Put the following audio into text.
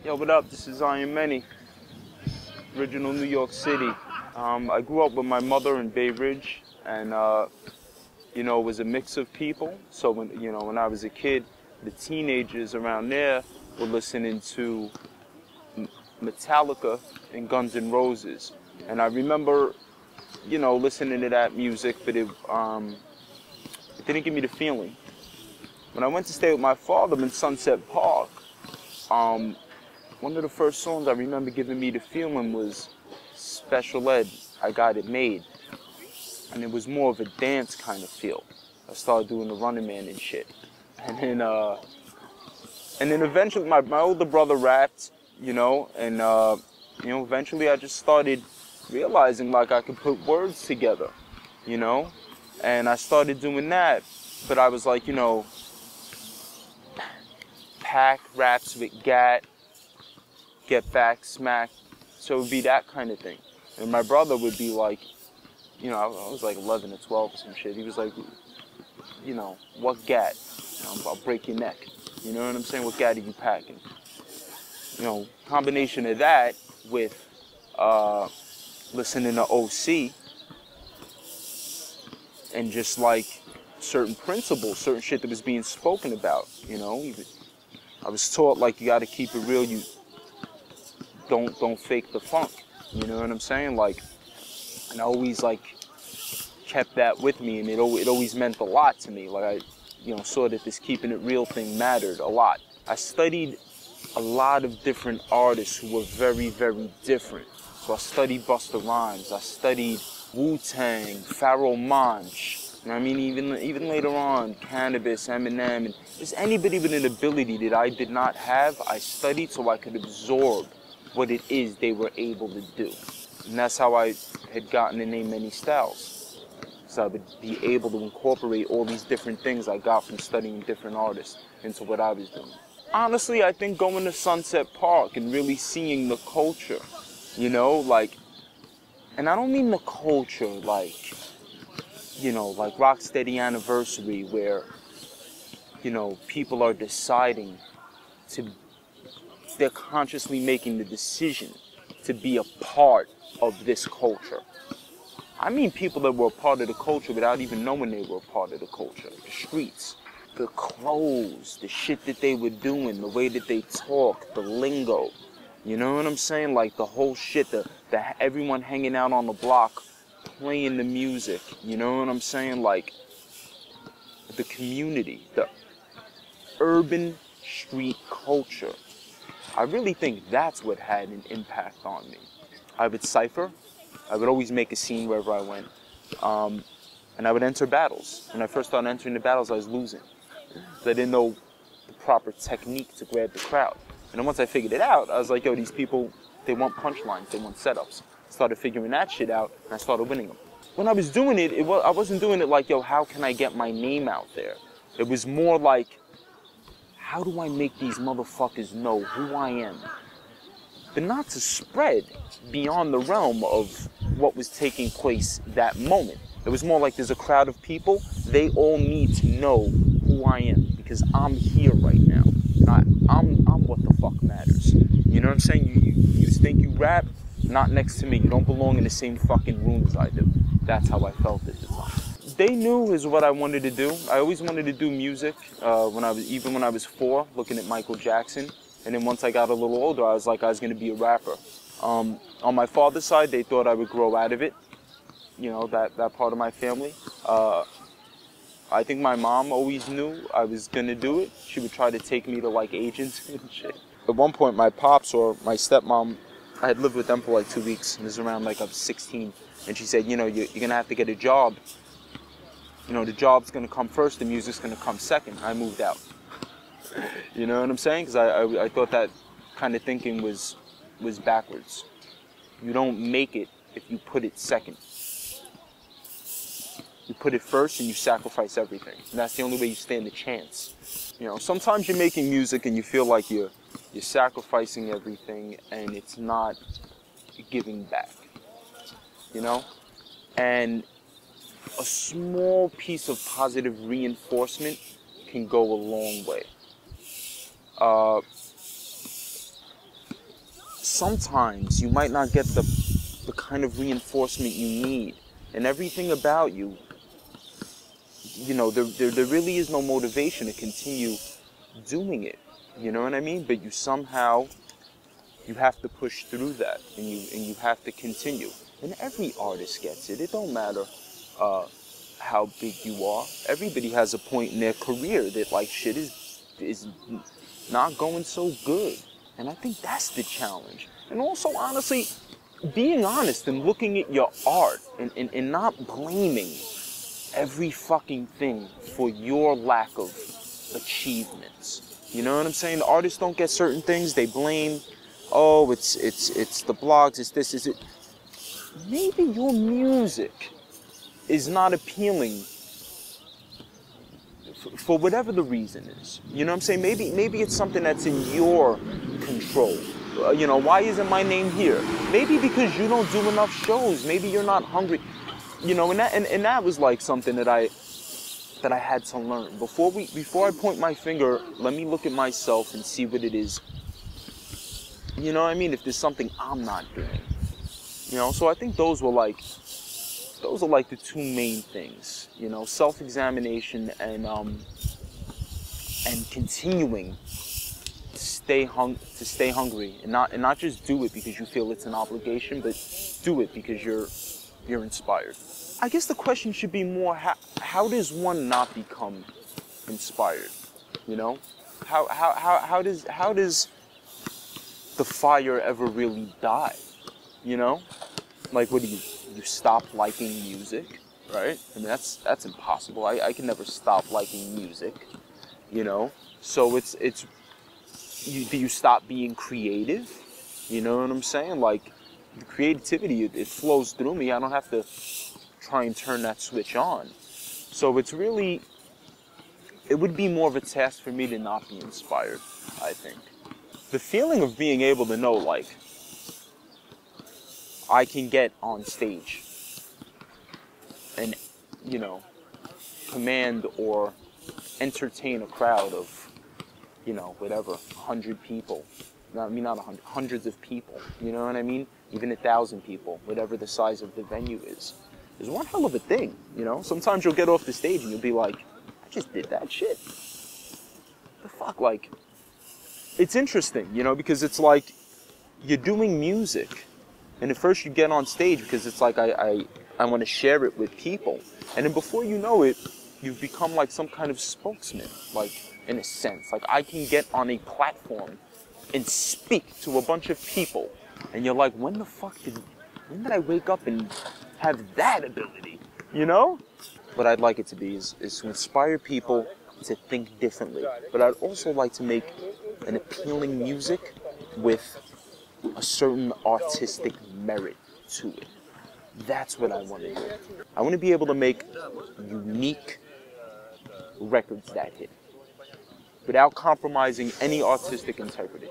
Yo, what up? This is Iron Many, original New York City. I grew up with my mother in Bay Ridge, and you know, it was a mix of people. So when I was a kid, the teenagers around there were listening to Metallica and Guns N' Roses, and I remember, listening to that music, but it didn't give me the feeling. When I went to stay with my father in Sunset Park, one of the first songs I remember giving me the feeling was Special Ed, I Got It Made. And it was more of a dance kind of feel. I started doing the Running Man and shit. And then eventually my older brother rapped, and eventually I just started realizing like I could put words together, and I started doing that. But I was like, Pac raps with Gat, Get Back, Smack. So it would be that kind of thing. And my brother would be like, I was like 11 or 12 or some shit. He was like, what Gat? I'll break your neck. You know what I'm saying? What Gat are you packing? Combination of that with listening to OC and just like certain principles, certain shit that was being spoken about, I was taught like you gotta keep it real, you don't fake the funk. You know what I'm saying? Like, and I always like kept that with me, and it always meant a lot to me. Like I, saw that this keeping it real thing mattered a lot. I studied a lot of different artists who were very, very different. So I studied Busta Rhymes, I studied Wu-Tang, Pharoah Monch. I mean, even later on, Cannabis, Eminem, and just anybody with an ability that I did not have, I studied so I could absorb what it is they were able to do. And that's how I had gotten the name Many Styles. So I would be able to incorporate all these different things I got from studying different artists into what I was doing. Honestly, I think going to Sunset Park and really seeing the culture, like, and I don't mean the culture like, like Rocksteady Anniversary where, people are deciding they're consciously making the decision to be a part of this culture. I mean people that were a part of the culture without even knowing they were a part of the culture. The streets, the clothes, the shit that they were doing, the way that they talk, the lingo. You know what I'm saying? Like the whole shit, the everyone hanging out on the block, playing the music. You know what I'm saying? Like the community, the urban street culture. I really think that's what had an impact on me. I would cipher. I would always make a scene wherever I went. And I would enter battles. When I first started entering the battles, I was losing. I didn't know the proper technique to grab the crowd. And then once I figured it out, I was like, yo, these people, they want punchlines, they want setups. I started figuring that shit out, and I started winning them. When I was doing it, I wasn't doing it like, yo, how can I get my name out there? It was more like, how do I make these motherfuckers know who I am? But not to spread beyond the realm of what was taking place that moment. It was more like there's a crowd of people, they all need to know who I am because I'm here right now. I'm what the fuck matters. You know what I'm saying? You think you rap, not next to me. You don't belong in the same fucking room as I do. That's how I felt at the time. They knew is what I wanted to do. I always wanted to do music when I was 4, looking at Michael Jackson. And then once I got a little older, I was like, I was going to be a rapper. On my father's side, they thought I would grow out of it. That part of my family. I think my mom always knew I was going to do it. She would try to take me to like agents and shit. At one point, my pops or my stepmom, I had lived with them for like 2 weeks. And this was around like I was 16. And she said, you're going to have to get a job. The job's going to come first, the music's going to come second. I moved out. You know what I'm saying? Because I thought that kind of thinking was backwards. You don't make it if you put it second. You put it first and you sacrifice everything. And that's the only way you stand a chance. Sometimes you're making music and you feel like you're sacrificing everything and it's not giving back. And a small piece of positive reinforcement can go a long way. sometimes you might not get the kind of reinforcement you need. And everything about you, you know, there really is no motivation to continue doing it. You know what I mean? But you somehow, you have to push through that, and you have to continue. And every artist gets it. It don't matter how big you are. Everybody has a point in their career that like shit is not going so good. And I think that's the challenge. And also, honestly, being honest and looking at your art and not blaming every fucking thing for your lack of achievements. You know what I'm saying? The artists don't get certain things, they blame, oh, it's the blogs, it's this, is it. Maybe your music is not appealing for whatever the reason is. You know what I'm saying? Maybe it's something that's in your control. You know, why isn't my name here? Maybe because you don't do enough shows. Maybe you're not hungry. You know, and that was like something that I had to learn. Before I point my finger, let me look at myself and see what it is. You know what I mean? If there's something I'm not doing. You know, so I think those are like the two main things. You know, self-examination and continuing to stay hungry and not just do it because you feel it's an obligation, but do it because you're inspired. I guess the question should be more, how does one not become inspired? You know, how does the fire ever really die? You know, like what do you stop liking music, right? I mean that's impossible. I can never stop liking music, you know. So do you stop being creative? You know what I'm saying? Like the creativity, it flows through me. I don't have to try and turn that switch on. So it would be more of a task for me to not be inspired, I think. The feeling of being able to know, like, I can get on stage and, you know, command or entertain a crowd of, you know, whatever, 100 people. I mean, not 100, hundreds of people. You know what I mean? Even 1,000 people, whatever the size of the venue is one hell of a thing, you know? Sometimes you'll get off the stage and you'll be like, I just did that shit. The fuck, like, it's interesting, you know, because it's like, you're doing music, and at first you get on stage because it's like, I want to share it with people, and then before you know it, you've become like some kind of spokesman, like, in a sense. Like, I can get on a platform and speak to a bunch of people, and you're like, when did I wake up and have that ability, you know? What I'd like it to be is to inspire people to think differently. But I'd also like to make an appealing music with a certain artistic merit to it. That's what I want to do. I want to be able to make unique records that hit without compromising any artistic integrity.